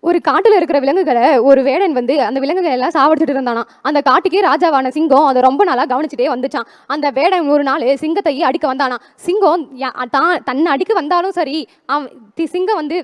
ஒரு காட்டுல இருக்கிற விலங்குகளை ஒரு வேடன் வந்து அந்த விலங்குகள் எல்லாம் சாவடிச்சுட்டு இருந்தானா. அந்த காட்டுக்கே ராஜாவான சிங்கம் அதை ரொம்ப நாளா கவனிச்சுட்டே வந்துச்சான். அந்த வேடன் ஒரு நாள் சிங்கத்தையே அடிக்க வந்தானா. சிங்கம் தன்னை அடிக்க வந்தாலும் சரி, சிங்கம் வந்து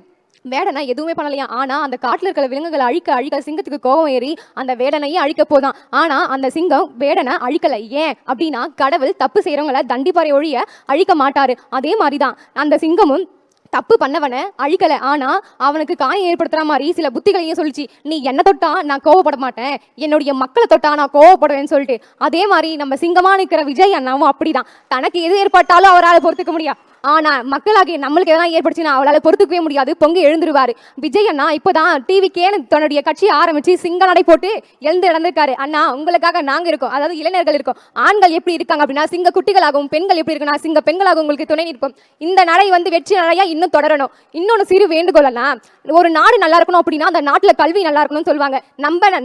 வேடனை எதுவுமே பண்ணலையா. ஆனா அந்த காட்டுல இருக்கிற விலங்குகளை அழிக்க அழிக்க சிங்கத்துக்கு கோபம் ஏறி அந்த வேடனையே அழிக்க போதான். ஆனா அந்த சிங்கம் வேடனை அழிக்கல. ஏன் அப்படின்னா, கடவுள் தப்பு செய்யறவங்களை தண்டிப்பாரை ஒழிய அழிக்க மாட்டாரு. அதே மாதிரிதான் அந்த சிங்கமும் தப்பு பண்ணவனை அழிக்கல. ஆனா அவனுக்கு காயம் ஏற்படுத்துற மாதிரி சில புத்திகளையும் சொல்லிச்சு. நீ என்ன தொட்டா நான் கோவப்பட மாட்டேன், என்னுடைய மக்களை தொட்டா நான் கோவப்படுவேன்னு சொல்லிட்டு. அதே மாதிரி நம்ம சிங்கமா நிற்கிற விஜய் அண்ணாவும் அப்படிதான். தனக்கு எது ஏற்பட்டாலும் அவரால் பொறுத்துக்க முடியாது. ஆனா மக்களாகிய நம்மளுக்கு எதனா ஏற்படுச்சுன்னா அவளால் பொறுத்துக்கவே முடியாது, பொங்கி எழுந்துருவாரு. விஜய் அண்ணா இப்போதான் டிவிக்கேன்னு தன்னுடைய கட்சியை ஆரம்பிச்சு சிங்க நடை போட்டு எழுந்து இழந்திருக்காரு. அண்ணா உங்களுக்காக நாங்க இருக்கோம், அதாவது இளைஞர்கள் இருக்கோம். ஆண்கள் எப்படி இருக்காங்க அப்படின்னா சிங்க குட்டிகளாகவும், பெண்கள் எப்படி இருக்குன்னா சிங்க பெண்களாகவும் உங்களுக்கு துணை நிற்போம். இந்த நடை வந்து வெற்றி நடையா இன்னும் தொடரணும். இன்னொன்னு சிறு வேண்டுகோள் அண்ணா, ஒரு நாடு நல்லா இருக்கணும் அப்படின்னா அந்த நாட்டுல கல்வி நல்லா இருக்கணும்னு சொல்லுவாங்க.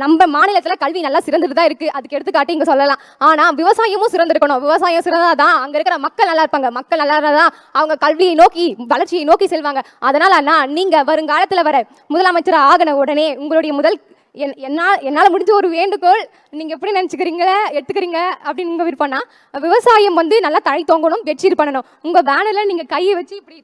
நம்ம மாநிலத்துல கல்வி நல்லா சிறந்துட்டு தான் இருக்கு, அதுக்கு எடுத்துக்காட்டி இங்க சொல்லலாம். ஆனா விவசாயமும் சிறந்திருக்கணும். விவசாயம் சிறந்தாதான் அங்க இருக்கிற மக்கள் நல்லா இருப்பாங்க. மக்கள் நல்லா இருந்தாதான் அவங்க கல்வியை நோக்கி வளர்ச்சியை நோக்கி செல்வாங்க. அதனால அண்ணா, நீங்க வருங்காலத்துல வர முதலமைச்சர் ஆகன உடனே உங்களுடைய முதல் என்னால் முடிஞ்ச ஒரு வேண்டுகோள், நீங்க எப்படி நினைச்சுக்கிறீங்க எடுத்துக்கிறீங்க அப்படின்னு உங்க விருப்பம்னா, விவசாயம் வந்து நல்லா தழை தோங்கணும், வெற்றி பண்ணணும். உங்க பேனர்ல நீங்க கையை வச்சு இப்படி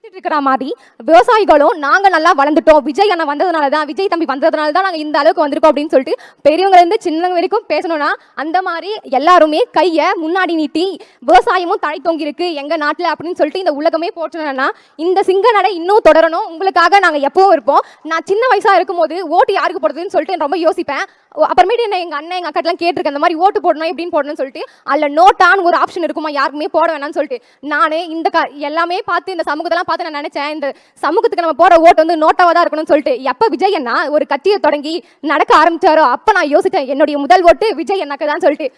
இருக்கிற மாதிரி விவசாயிகளும் நாங்க நல்லா வளர்ந்துட்டோம், விஜய் அண்ணா வந்ததுனால தான், விஜய் தம்பி வந்ததுனால தான் நாங்க இந்த அளவுக்கு வந்திருக்கோம் அப்படின்னு சொல்லிட்டு பெரியவங்க இருந்து சின்னவங்க வரைக்கும் பேசணும்னா, அந்த மாதிரி எல்லாருமே கையை முன்னாடி நீட்டி விவசாயமும் தழை தொங்கி இருக்கு எங்க நாட்டுல அப்படின்னு சொல்லிட்டு இந்த உலகமே போற்றணும்னா இந்த சிங்க நடை இன்னும் தொடரணும். உங்களுக்காக நாங்க எப்பவும் இருப்போம். நான் சின்ன வயசா இருக்கும் போது ஓட்டு யாருக்கு போடுறதுன்னு சொல்லிட்டு ரொம்ப யோசிப்பேன். அப்புறமேட்டு என்ன எங்க அண்ணன் எங்க அக்காட்டெல்லாம் கேட்டிருக்கேன், இந்த மாதிரி ஓட்டு போடணும் எப்படின்னு போடணும்னு சொல்லிட்டு. அதில் நோட்டான்னு ஒரு ஆப்ஷன் இருக்குமா, யாருக்குமே போட வேணாம்னு சொல்லிட்டு. நான் இந்த எல்லாமே பார்த்து இந்த சமூகத்தெல்லாம் பார்த்து நான் நினைச்சேன், இந்த சமூகத்துக்கு நம்ம போற ஓட்டு வந்து நோட்டாவா தான் இருக்கணும்னு சொல்லிட்டு. எப்ப விஜய் அண்ணா ஒரு கட்சியை தொடங்கி நடக்க ஆரம்பிச்சாரோ அப்ப நான் யோசிச்சேன், என்னுடைய முதல் ஓட்டு விஜய் அண்ணாக்கு தான் சொல்லிட்டு.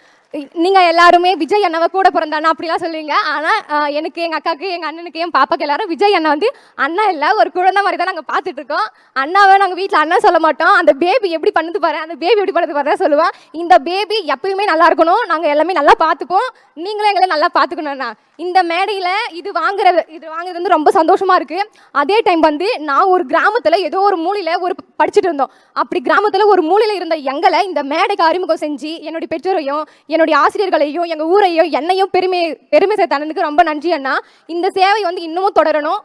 நீங்க எல்லாருமே விஜய் அண்ணாவை கூட பிறந்தானா அப்படிலாம் சொல்லுவீங்க. ஆனா எனக்கு, எங்க அக்காவுக்கு, எங்க அண்ணனுக்கு, என் பாப்பாக்கு எல்லாரும் விஜய் அண்ணா வந்து அண்ணா இல்ல, ஒரு குழந்தை மாதிரி தான் நாங்க பார்த்துட்டு இருக்கோம். அண்ணாவை நாங்க வீட்டுல அண்ணா சொல்ல மாட்டோம். அந்த பேபி எப்படி பண்ணுது பாரு, அந்த பேபி எப்படி பண்ணுது பாரு சொல்லுவோம். இந்த பேபி எப்பயுமே நல்லா இருக்கணும், நாங்க எல்லாமே நல்லா பார்த்துப்போம், நீங்களும் எங்களை நல்லா பார்த்துக்கணும்ண்ணா. இந்த மேடையில இது வாங்குறது வந்து ரொம்ப சந்தோஷமா இருக்கு. அதே டைம் வந்து நான் ஒரு கிராமத்துல ஏதோ ஒரு மூலையில படிச்சுட்டு இருந்தோம். அப்படி கிராமத்துல ஒரு மூலையில இருந்த எங்களை இந்த மேடைக்கு அறிமுகம் செஞ்சு என்னுடைய பெற்றோரையும் என்னுடைய ஆசிரியர்களையும் எங்க ஊரையும் என்னையும் பெருமை சேர்த்த அண்ணனுக்கு ரொம்ப நன்றி அண்ணா. இந்த சேவை வந்து இன்னமும் தொடரணும்.